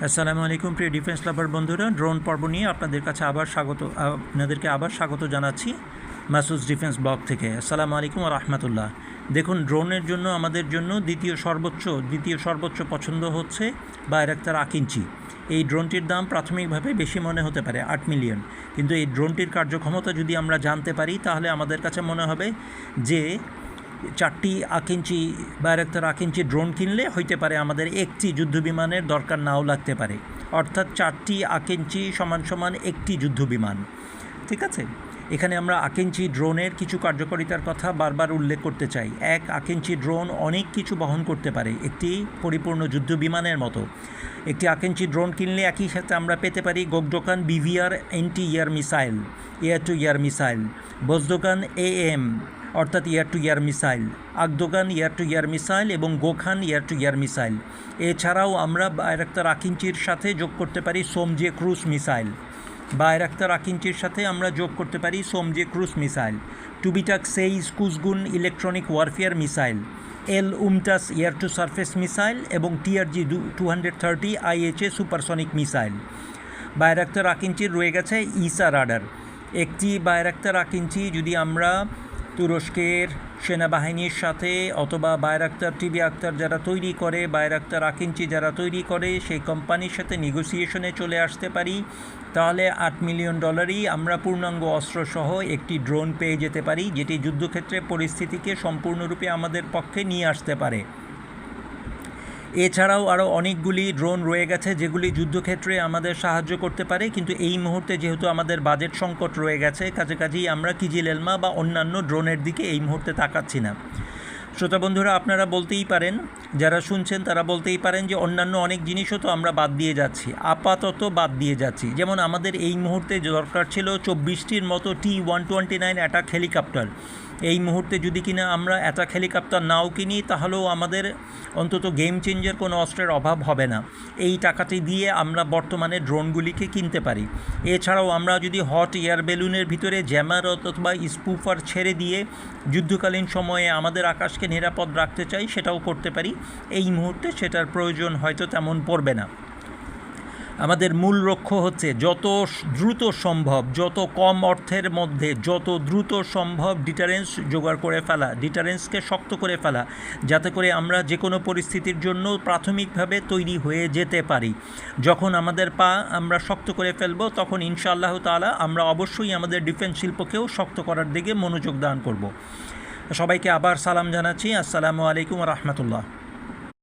আসসালামু আলাইকুম প্রিয় ডিফেন্স লাভার বন্ধুরা, ড্রোন পর্ব নিয়ে আপনাদেরকে আবার স্বাগত জানাচ্ছি মাসুদ ডিফেন্স ব্লগ থেকে। আসসালামু আলাইকুম ওয়া রাহমাতুল্লাহ। দেখুন, ড্রোনের জন্য আমাদের জন্য দ্বিতীয় সর্বোচ্চ পছন্দ হচ্ছে বায়রাক্তার আকিঞ্চি। এই ড্রোনটির দাম প্রাথমিকভাবে বেশি মনে হতে পারে, 8 মিলিয়ন, কিন্তু এই ড্রোনটির কার্যক্ষমতা যদি আমরা জানতে পারি তাহলে আমাদের কাছে মনে হবে যে 4টি আকিঞ্চি বায়রাক্তার আকিঞ্চি ড্রোন কিনলে হইতে পারে আমাদের একটি যুদ্ধবিমানের দরকার নাও লাগতে পারে। অর্থাৎ 4টি আকিঞ্চি সমান একটি যুদ্ধবিমান। ঠিক আছে, এখানে আমরা আকিঞ্চি ড্রোনের কিছু কার্যকারিতার কথা বারবার উল্লেখ করতে চাই। এক, আকিঞ্চি ড্রোন অনেক কিছু বহন করতে পারে, একটি পরিপূর্ণ যুদ্ধবিমানের মতো। একটি আকিঞ্চি ড্রোন কিনলে একই সাথে আমরা পেতে পারি Gokdogan BVR anti air missile, air to air missile, Bozdogan AM অর্থাৎ air to air missile, Akdogan air to air missile এবং Gokhan air to air missile. এছাড়াও আমরা বায়রাক্তার আকিঞ্চির সাথে যোগ করতে পারি সোমজে ক্রুজ মিসাইল। বায়রাক্তার আকিঞ্চির সাথে আমরা যোগ করতে পারি SOM J cruise missile, TUBITAK SAGE Kuzgun electronic warfare missile, UMTAS air to surface missile এবং TRG 230 IHA supersonic missile. Bayraktar আকিঞ্চির রয়ে গেছে ইসা রাডার। একটি বায়রাক্তার আকিঞ্চি যদি আমরা তুরস্কের সেনাবাহিনীর সাথে অথবা বায়রাক্তার টিবি আক্তার যারা তৈরি করে, বায়রাক্তার আকিঞ্চি যারা তৈরি করে, সেই কোম্পানির সাথে নেগোসিয়েশনে চলে আসতে পারি, তাহলে $8 মিলিয়ন আমরা পূর্ণাঙ্গ অস্ত্রসহ একটি ড্রোন পেয়ে যেতে পারি, যেটি যুদ্ধক্ষেত্রে পরিস্থিতিকে সম্পূর্ণরূপে আমাদের পক্ষে নিয়ে আসতে পারে। এছাড়াও আরও অনেকগুলি ড্রোন রয়ে গেছে যেগুলি যুদ্ধক্ষেত্রে আমাদের সাহায্য করতে পারে, কিন্তু এই মুহূর্তে যেহেতু আমাদের বাজেট সংকট রয়ে গেছে, কাছাকাছি আমরা কিজিল এলমা বা অন্যান্য ড্রোনের দিকে এই মুহূর্তে তাকাচ্ছি না। শ্রোতা বন্ধুরা, আপনারা বলতেই পারেন, যারা শুনছেন তারা বলতেই পারেন যে অন্যান্য অনেক জিনিসও তো আমরা বাদ দিয়ে যাচ্ছি। আপাতত বাদ দিয়ে যাচ্ছি। যেমন আমাদের এই মুহূর্তে দরকার ছিল 24টির মতো T-129 অ্যাটাক হেলিকপ্টার। এই মুহূর্তে যদি কিনা আমরা অ্যাটাক হেলিকপ্টার নাও কিনি, তাহলেও আমাদের অন্তত গেম চেঞ্জার কোনো অস্ত্রের অভাব হবে না। এই টাকাটি দিয়ে আমরা বর্তমানে ড্রোনগুলিকে কিনতে পারি। এছাড়াও আমরা যদি হট এয়ার বেলুনের ভিতরে জ্যামার অথবা স্পুফার ছেড়ে দিয়ে যুদ্ধকালীন সময়ে আমাদের আকাশকে নিরাপদ রাখতে চাই, সেটাও করতে পারি। এই মুহূর্তে সেটার প্রয়োজন হয়তো তেমন পড়বে না। আমাদের মূল লক্ষ্য হচ্ছে যত দ্রুত সম্ভব, যত কম অর্থের মধ্যে যত দ্রুত সম্ভব ডিটারেন্স জোগাড় করে ফেলা, ডিটারেন্সকে শক্ত করে ফেলা, যাতে করে আমরা যে কোনো পরিস্থিতির জন্য প্রাথমিকভাবে তৈরি হয়ে যেতে পারি। যখন আমাদের পা আমরা শক্ত করে ফেলব, তখন ইনশাআল্লাহ তাআলা আমরা অবশ্যই আমাদের ডিফেন্স শিল্পকেও শক্ত করার দিকে মনোযোগ দান করব। সবাইকে আবার সালাম জানাচ্ছি। আসসালামু আলাইকুম ওয়া রাহমাতুল্লাহ।